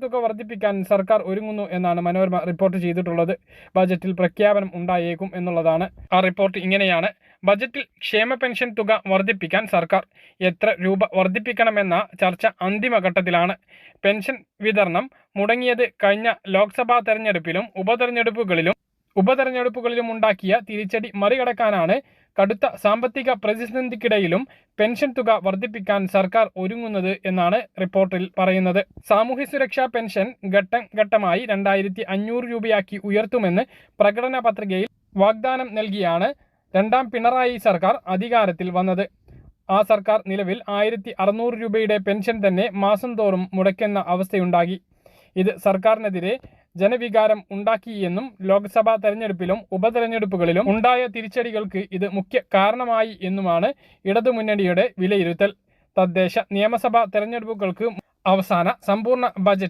തുക വർദ്ധിപ്പിക്കാൻ സർക്കാർ ഒരുങ്ങുന്നു എന്നാണ് മനോരമ റിപ്പോർട്ട് ചെയ്തിട്ടുള്ളത്. ബജറ്റിൽ പ്രഖ്യാപനം ഉണ്ടായേക്കും എന്നുള്ളതാണ്. ആ റിപ്പോർട്ട് ഇങ്ങനെയാണ്: ബജറ്റിൽ ക്ഷേമ പെൻഷൻ തുക വർദ്ധിപ്പിക്കാൻ സർക്കാർ. എത്ര രൂപ വർദ്ധിപ്പിക്കണമെന്ന ചർച്ച അന്തിമഘട്ടത്തിലാണ്. പെൻഷൻ വിതരണം മുടങ്ങിയത് കഴിഞ്ഞ ലോക്സഭാ തെരഞ്ഞെടുപ്പിലും ഉപതെരഞ്ഞെടുപ്പുകളിലും ഉണ്ടാക്കിയ തിരിച്ചടി മറികടക്കാനാണ്. കടുത്ത സാമ്പത്തിക പ്രതിസന്ധിക്കിടയിലും പെൻഷൻ തുക വർദ്ധിപ്പിക്കാൻ സർക്കാർ ഒരുങ്ങുന്നത് എന്നാണ് റിപ്പോർട്ടിൽ പറയുന്നത്. സാമൂഹ്യ സുരക്ഷാ പെൻഷൻ ഘട്ടം ഘട്ടമായി 2500 രൂപയാക്കി ഉയർത്തുമെന്ന് പ്രകടന പത്രികയിൽ വാഗ്ദാനം നൽകിയാണ് രണ്ടാം പിണറായി സർക്കാർ അധികാരത്തിൽ വന്നത്. ആ സർക്കാർ നിലവിൽ 1600 രൂപയുടെ പെൻഷൻ തന്നെ മാസം തോറും മുടക്കുന്ന അവസ്ഥയുണ്ടാക്കി. ഇത് സർക്കാരിനെതിരെ ജനവികാരം ഉണ്ടാക്കിയെന്നും ലോക്സഭാ തെരഞ്ഞെടുപ്പിലും ഉപതെരഞ്ഞെടുപ്പുകളിലും ഉണ്ടായ തിരിച്ചടികൾക്ക് ഇത് മുഖ്യ കാരണമായി എന്നുമാണ് ഇടതുമുന്നണിയുടെ വിലയിരുത്തൽ. തദ്ദേശ നിയമസഭാ തെരഞ്ഞെടുപ്പുകൾക്ക് അവസാന സമ്പൂർണ്ണ ബജറ്റ്